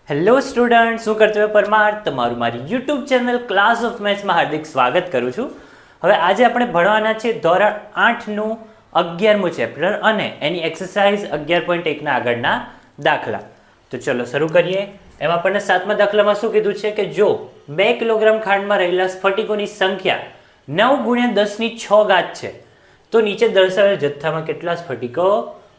Hello student, શું કર્તવ્ય પરમાર તમારું મારી યુટ્યુબ ચેનલ ક્લાસ ઓફ મેથ્સમાં હાર્દિક સ્વાગત કરું છું. હવે આજે આપણે ભણવાના છે ધોરણ 8નું 11મું ચેપ્ટર અને એની એક્સરસાઇઝ 11.1ના આગળના દાખલા. તો ચલો શરૂ કરીએ. એમાં આપણને 7મા દાખલામાં શું કીધું છે કે જો 2 કિલોગ્રામ ખાંડમાં રહેલા સ્ફટિકોની સંખ્યા 9 × 10⁶ છે તો નીચે દર્શાવેલ જથ્થામાં કેટલા સ્ફટિકો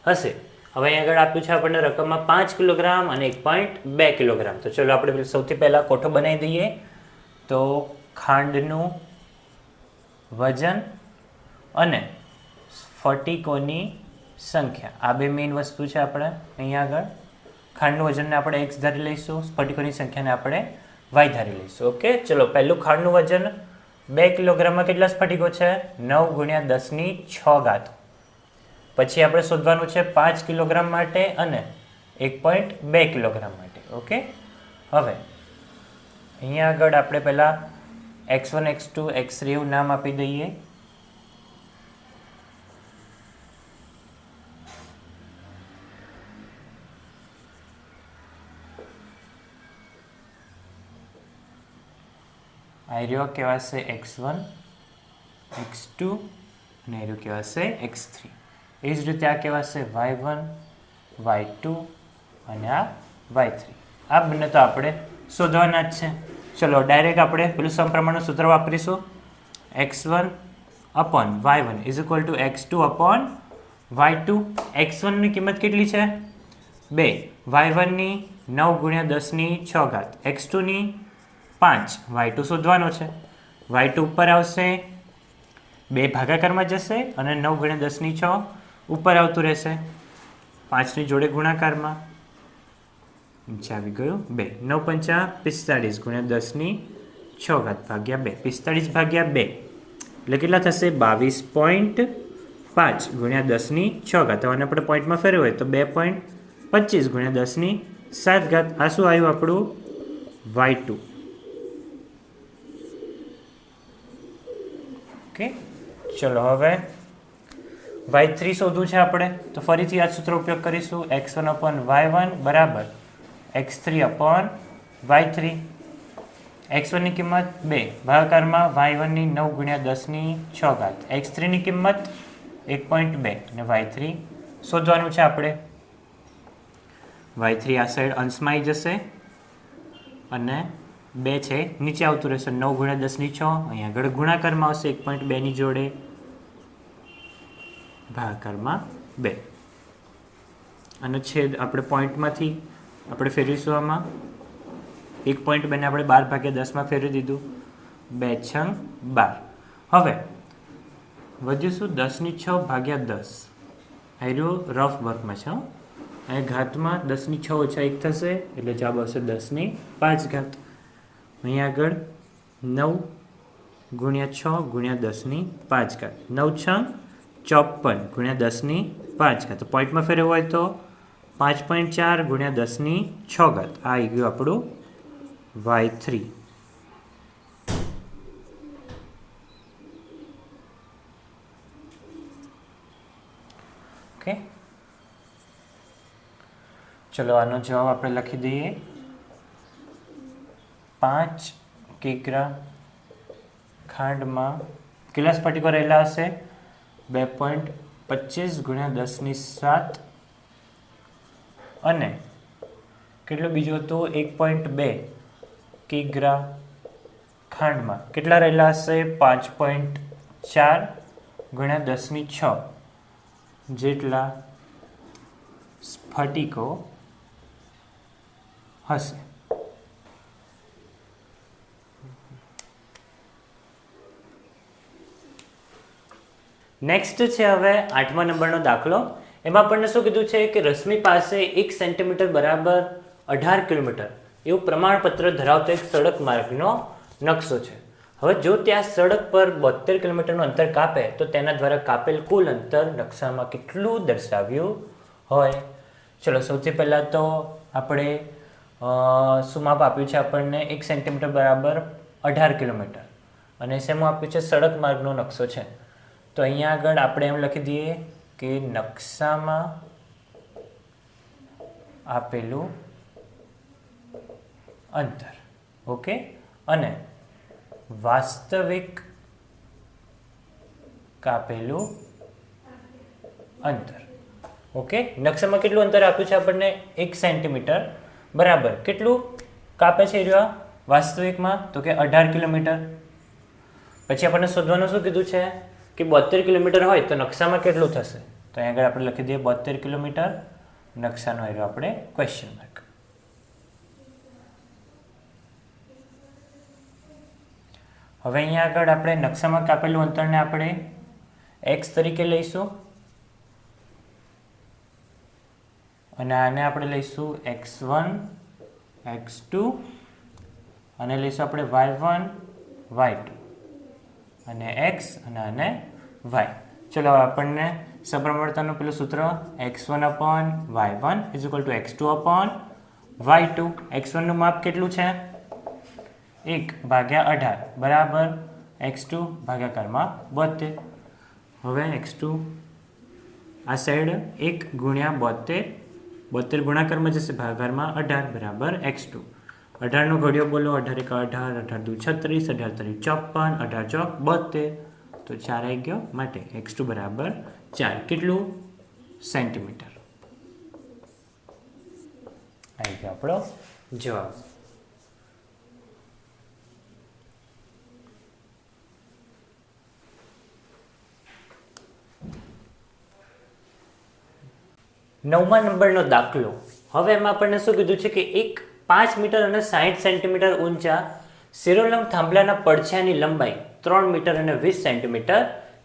હશે. હવે અહીં આગળ આપ્યું છે આપણને રકમમાં 5 કિલોગ્રામ અને 1.2 કિલોગ્રામ. તો ચલો આપણે સૌથી પહેલાં કોઠો બનાવી દઈએ. તો ખાંડનું વજન અને સ્ફટિકોની સંખ્યા, આ બે મેઇન વસ્તુ છે. આપણે અહીંયા આગળ ખાંડનું વજનને આપણે x ધારી લઈશું, સ્ફટિકોની સંખ્યાને આપણે y ધારી લઈશું. ઓકે, ચલો પહેલું ખાંડનું વજન 2 કિલોગ્રામમાં કેટલા સ્ફટિકો છે? 9 × 10⁶. પછી આપણે શોધવાનું છે 5 કિલોગ્રામ માટે અને 1.2 કિલોગ્રામ માટે. ઓકે, હવે અહીંયા આગળ આપણે પહેલાં x1 x2 x3 એવું નામ આપી દઈએ. આ રહ્યો કહેવાશે x1 x2 અને રહ્યું કહેવાશે x3. એ જ રીતે આ કહેવાશે y1 y2 અને આ y3. આ બંને તો આપણે શોધવાના જ છે. ચલો ડાયરેક્ટ આપણે પેલું સમપ્રમાણનું સૂત્ર વાપરીશું. x1 / y1 = x2 / y2. x1ની કિંમત કેટલી છે? 2. y1ની 9 × 10⁶. x2ની 5. y2 શોધવાનો છે. y2 ઉપર આવશે, 2 ભાગાકારમાં જશે અને 9 × 10⁶ ઉપર આવતું રહેશે. 5ની જોડે ગુણાકારમાં નીચે આવી ગયું 2. 9 × 5 = 45 × 10⁶ ભાગ્યા 2. 45 ભાગ્યા 2 એટલે કેટલા થશે? 22.5 × 10⁶. તો આને આપણે પોઈન્ટમાં ફેરવું હોય તો 2.25 × 10�7. આ શું આવ્યું આપણું? y2. ઓકે, ચલો હવે y3 શોધવું છે આપણે. તો ફરીથી આ સૂત્ર ઉપયોગ કરીશું. x1 / y1 બરાબર x3 / y3. x1ની કિંમત 2 ભાગાકારમાં y1ની 9 × 10⁶. x3ની કિંમત 1.2 અને y3 શોધવાનું છે આપણે. y3 આ સાઈડ અંશમાં આવી જશે અને 2 છે નીચે આવતું રહેશે. 9 × 10⁶. અહીંયા આગળ ગુણાકારમાં આવશે 1.2ની જોડે ભાગાકારમાં 2. અને છેદ આપણે પોઈન્ટમાંથી આપણે ફેરવીશું. આમાં 1.2ને આપણે 12/10માં ફેરવી દીધું. 2 × 12. હવે વધ્યું 10⁶ ભાગ્યા 10. આ રહ્યું રફ વર્કમાં છે. અહીં ઘાતમાં 10⁶ - 1 થશે એટલે જવાબ આવશે 10⁵. અહીંયા આગળ 9 × 6 × 10⁵. 9 × 54 × 10⁵. તો પોઈન્ટમાં ફેરવું હોય તો 5.4 × 10⁶. આ આવી ગયું આપણું y3. ઓકે, ચલો આનો જવાબ આપણે લખી દઈએ. 5 કિગ્રા ખાંડમાં કેટલા સ્ફટિકો રહેલા હશે? 2.25 × 10⁷. અને કેટલો બીજો હતો? 1.2 કિગ્રા ખાંડમાં કેટલા રહેલા હશે? 5.4 × 10⁶ જેટલા સ્ફટિકો હશે. નેક્સ્ટ છે હવે 8મા નંબરનો દાખલો. એમાં આપણને શું કીધું છે કે રશ્મિ પાસે 1 સેન્ટીમીટર બરાબર 18 કિલોમીટર એવું પ્રમાણપત્ર ધરાવતો એક સડક માર્ગનો નકશો છે. હવે જો ત્યાં સડક પર 72 કિલોમીટરનું અંતર કાપે તો તેના દ્વારા કાપેલ કુલ અંતર નકશામાં કેટલું દર્શાવ્યું હોય? ચલો સૌથી પહેલાં તો આપણે શું માપ આપ્યું છે આપણને? 1 સેન્ટીમીટર બરાબર 18 કિલોમીટર અને શેમાં આપ્યું છે? સડક માર્ગનો નકશો છે. તો અહીંયા આગળ આપણે એમ લખી દઈએ કે નકશામાં આપેલું અંતર. ઓકે, અને વાસ્તવિક કાપેલું અંતર. ઓકે, નકશામાં કેટલું અંતર આપ્યું છે આપણને? 1 સેન્ટીમીટર બરાબર કેટલું કાપે છે એ વાસ્તવિકમાં? તો કે 18 કિલોમીટર. પછી આપણને શોધવાનું શું કીધું છે કે 72 કિલોમીટર હોય તો નકશામાં કેટલું થશે? તો અહીં આગળ આપણે લખી દઈએ 72 કિલોમીટર. નકશાનો આવ્યો આપણે ક્વેશ્ચન માર્ક. હવે અહીંયા આગળ આપણે નકશામાં કાપેલું અંતરને આપણે x તરીકે લઈશું અને આને આપણે લઈશું x1 x2 અને લઈશું આપણે y1 y2 અને x અને આને y. ચલો આપણને સપ્રમાણતાનું પેલું સૂત્ર x1/y1 = x2/y2. x1 નું માપ કેટલું છે? 1/18 બરાબર x2 ભાગાકારમાં 72. હવે x2 આ સાઈડ 1 ગુણ્યા 72, 72 ગુણાકારમાં જશે ભાગાકારમાં 18 બરાબર x2. 18 નો ઘડિયો બોલો. 18 × 18, 18 × 2 = 36, 18 × 3 = 54, 18 × 4 = 72. તો 4 આવી ગયો માટે x2 બરાબર 4. કેટલું? સેન્ટીમીટર. આવી ગયો આપણો જવાબ. નવમા નંબરનો દાખલો. હવે એમાં આપણને શું કીધું છે કે એક 5 મીટર અને 60 સેન્ટીમીટર ઊંચા શિરોલંબ થાંભલાના પડછાયાની લંબાઈ 3 મીટર અને 20 સેન્ટીમીટર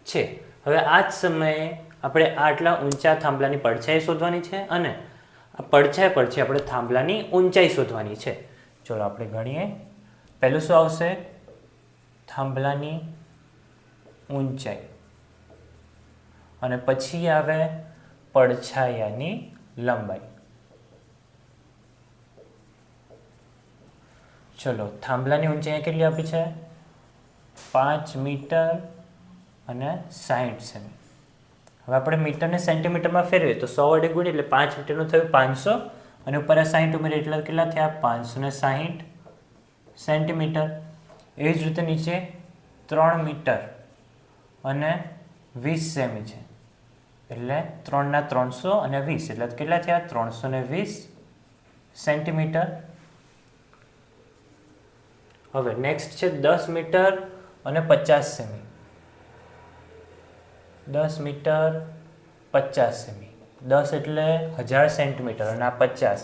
છે. હવે આ જ સમયે આપણે આટલા ઊંચા થાંભલાની પડછાઈ શોધવાની છે અને આ પડછાયા પરથી આપણે થાંભલાની ઊંચાઈ શોધવાની છે. ચલો આપણે ગણીએ. પહેલું શું આવશે? થાંભલાની ઊંચાઈ અને પછી આવે પડછાયાની લંબાઈ. ચલો થાંભલાની ઊંચાઈ કેટલી આપી છે? 5 મીટર અને 60 સેમી. હવે આપણે મીટરને સેન્ટીમીટરમાં ફેરવીએ તો 100 વડે ગુણીએ એટલે 5 મીટરનું થયું 500 અને ઉપર 60 ઉમેરીએ એટલે કેટલા થયા? 560 સેન્ટીમીટર. એ જ રીતે નીચે 3 મીટર અને 20 સેમી છે એટલે 3 ના 300 અને 20 એટલે કેટલા થયા? 320 સેન્ટીમીટર. હવે નેક્સ્ટ છે 10 મીટર અને 50 સેમી. 10 metre 50 semi. 10 એટલે 1000 સેન્ટીમીટર અને આ 50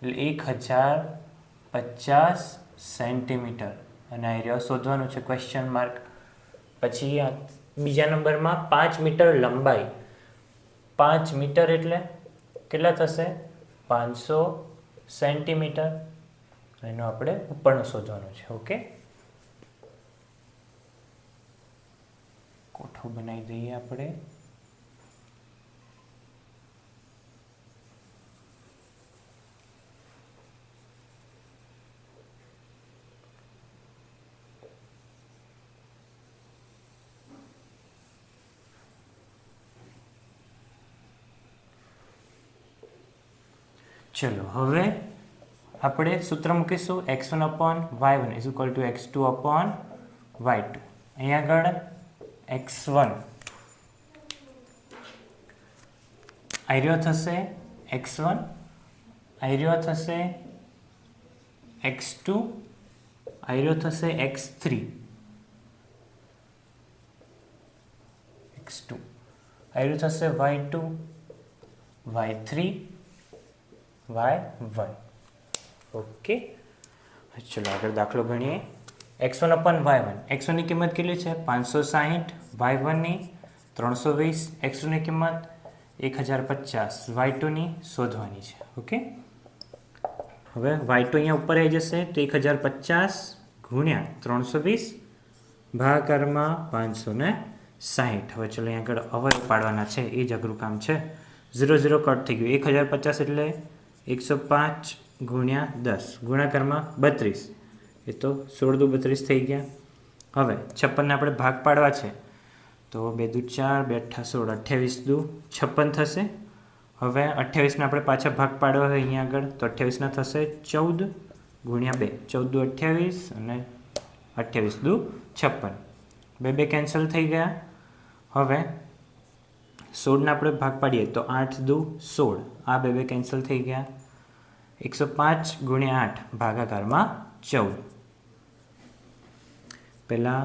એટલે 1050 સેન્ટીમીટર. અને આ એરિયા શોધવાનું છે ક્વેશ્ચન માર્ક. પછી બીજા નંબરમાં 5 મીટર લંબાઈ. 5 મીટર એટલે કેટલા થશે? 500 સેન્ટીમીટર. એનો આપણે ઉપરનું શોધવાનું છે. ઓકે, કોઠો બનાવી દઈએ આપણે. ચલો હવે આપણે સૂત્ર મૂકીશું x1/y1 = x2/y2. અહીંયા આગળ x1 આયર્યો થશે x1, આયર્યો થશે x2, આયર્યો થશે x3, x2 આયર્યો થશે y2, y3, y1. ઓકે, ચલો આગળ દાખલો ગણીએ. x1/y1. x1 ની કિંમત કેટલી છે? 560. y1 ની 320. x2 ની કિંમત 1050. y2 ની શોધવાની છે. ઓકે, હવે y2 અહીંયા ઉપર આવી જશે તો 1050 ગુણ્યા 320 ભાગાકારમાં 560. હવે ચલો અહીંયા આગળ અવયવ પાડવાના છે, એ જ અઘરું કામ છે. 0 0 કટ થઈ ગયું. 1050 એટલે 105 ગુણ્યા 10 ગુણાકારમાં 32 એ તો 16 દુ 32 થઈ ગયા. હવે 56 ને આપણે ભાગ પાડવા છે તો 2 દુ 4, 2 8 16, 28 દુ 56 થશે. હવે 28 ને આપણે પાછા ભાગ પાડવા હોય અહીંયા આગળ તો 28 ના થશે 14 ગુણ્યા 2, 14 દુ 28 અને 28 દુ 56, 2 2 કેન્સલ થઈ ગયા. હવે 16 આપણે ભાગ પાડીએ તો 8 દુ 16, આ 2 2 કેન્સલ થઈ ગયા. 105 ગુણ્યા 8 ભાગાકારમાં 14. પહેલાં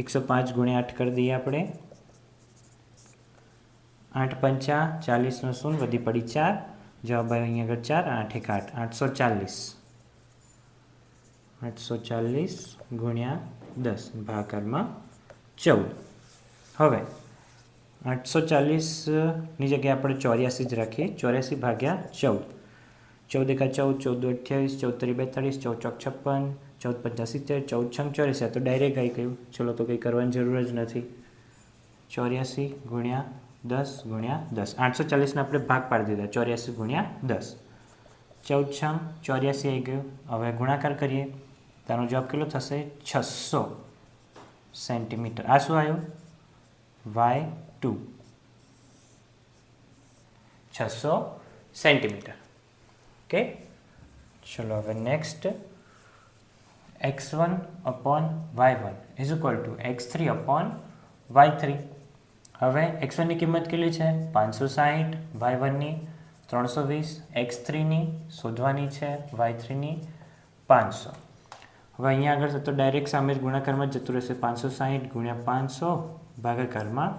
105 ગુણ્યા 8 કરી દઈએ આપણે. 8 પંચા 40 નો શૂન્ય, વધી પડી 4, જવાબ આવ્યો અહીંયા આગળ 4, 8 એક 8, 840 ગુણ્યા 10 ભાગાકારમાં 14. હવે 840ની જગ્યાએ આપણે 84 જ રાખીએ. 84 ભાગ્યા 14, 14 એકા 14, 14 દુ 28, 14 42 14 ચોક 56, 14 પંચા 70, 14 છંગ 84. તો ડાયરેક્ટ આવી ગયું. ચલો તો કંઈ કરવાની જરૂર જ નથી. 84 ગુણ્યા 10 ગુણ્યા 10, 840ને આપણે ભાગ પાડી દીધા. 84 ગુણ્યા 10, 14 છંગ 84 આવી ગયું. હવે ગુણાકાર કરીએ તો આનો જવાબ કેટલો થશે? 600 સેન્ટીમીટર. આ શું આવ્યું? Y2 600 centimetre. ઓકે, ચલો હવે next. x1 upon y1 is equal to x3 upon y3. હવે x1 ની કિંમત કેટલી છે? 560, y1 ની 320, x3 ની શોધવાની છે, y3 ની 500. હવે અહીંયા આગળ તો ડાયરેક્ટ સામે જ ગુણાકારમાં જ જતું રહેશે. 560 ગુણ્યા 500 ભાગાકારમાં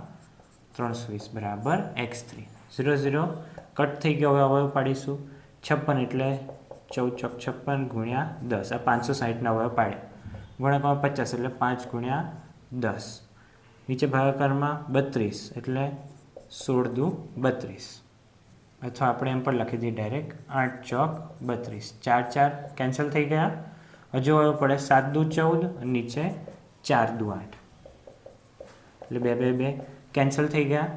320 બરાબર x3. 0 0 કટ થઈ ગયો. હવે અવયવ પાડીશું. 56 એટલે 14 ચોક 56 ગુણ્યા 10, આ 560ના અવયવ પાડે. ગુણાકારમાં 50 એટલે 5 ગુણ્યા 10. નીચે ભાગાકારમાં 32 એટલે 16 દુ 32, અથવા આપણે એમ પણ લખી દઈએ ડાયરેક્ટ 8 ચોક 32. 4 4 કેન્સલ થઈ ગયા. હજુ અવયવ પડે 7 દુ 14 અને નીચે 4 દુ 8, એટલે 2 2 2 કેન્સલ થઈ ગયા.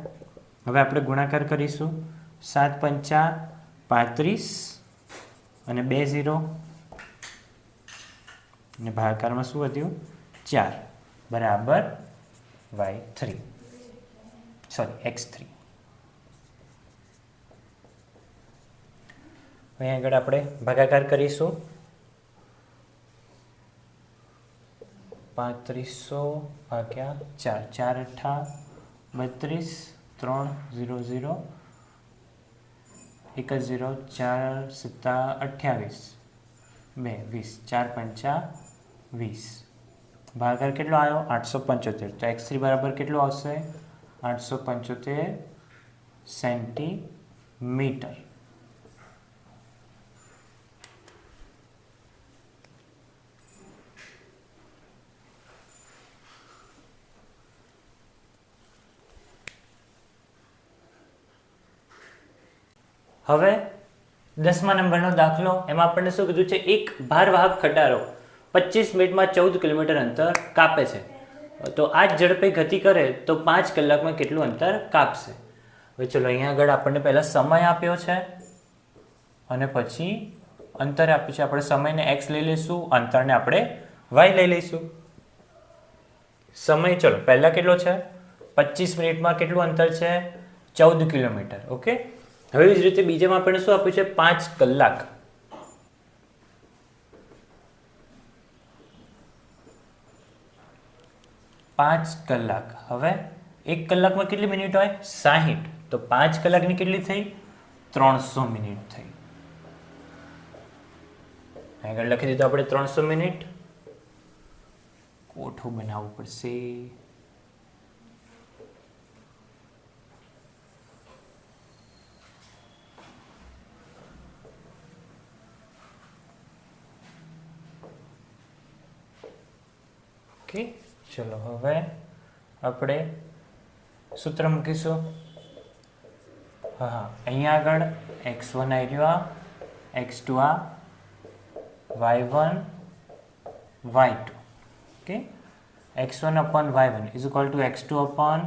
હવે આપણે ગુણાકાર કરીશું. 7 પંચા 35 અને 2 0, અને ભાગાકારમાં શું વધ્યું? 4 બરાબર y3, સોરી x3. અહીં આગળ આપણે ભાગાકાર કરીશું. 3500 ભાગ્યા 4, 4 અઠ્ઠા 32, 3 0 0, 1 0, 4 સત્તા 28, 2 20, 4 પંચા 20. ભાગાકાર કેટલો આવ્યો? 875. તો x3 બરાબર કેટલો આવશે? 875 સેન્ટીમીટર. હવે 10મા નંબરનો દાખલો. એમાં આપણને શું કીધું છે? એક ભારવાહક ખટારો 25 મિનિટમાં 14 કિલોમીટર અંતર કાપે છે. તો આ જ ઝડપે ગતિ કરે તો 5 કલાકમાં કેટલું અંતર કાપશે? હવે ચલો અહીંયા આગળ આપણને પહેલાં સમય આપ્યો છે અને પછી અંતર આપ્યું છે. આપણે સમયને x લઈ લઈશું, અંતરને આપણે y લઈ લઈશું. સમય ચલો પહેલાં કેટલો છે? 25 મિનિટમાં કેટલું અંતર છે? 14 કિલોમીટર. ઓકે, હવે એ જ રીતે બીજામાં આપણને શું આપ્યું છે? 5 કલાક. હવે 1 કલાકમાં કેટલી મિનિટ હોય? 60. તો 5 કલાકની કેટલી થઈ? 300 મિનિટ થઈ. આગળ લખી દીધું આપણે 300 મિનિટ. કોઠું બનાવવું પડશે. ઓકે, ચલો હવે આપણે સૂત્ર મૂકીશું. હા, અહીંયા આગળ x1 આવી રહ્યો, x2 આ, y1 y2. Okay, x1 upon y1 is equal to x2 upon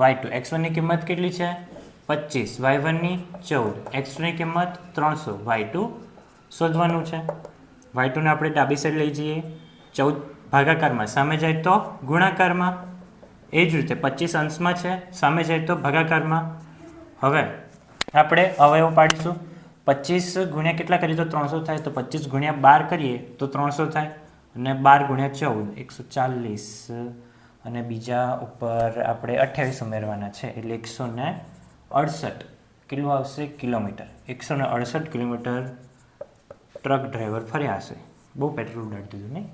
y2. x1 ની કિંમત કેટલી છે? 25, y1 ની 14, x2 ની કિંમત 300, y2 શોધવાનું છે. y2 ને આપણે ડાબી સાઈડ લઈ જઈએ. 14 ભાગાકારમાં, સામે જાય તો ગુણાકારમાં. એ જ રીતે 25 અંશમાં છે, સામે જાય તો ભાગાકારમાં. હવે આપણે અવયવ પાડીશું. 25 ગુણ્યા કેટલા કરીએ તો 300 થાય, તો 25 ગુણ્યા 12 કરીએ તો 300 થાય, અને 12 ગુણ્યા 14 140, અને બીજા ઉપર આપણે 28 ઉમેરવાના છે એટલે 168 કેટલું આવશે કિલોમીટર. 168 કિલોમીટર ટ્રક ડ્રાઈવર ફર્યા હશે. બહુ પેટ્રોલ ઉડાડી દીધું નહીં.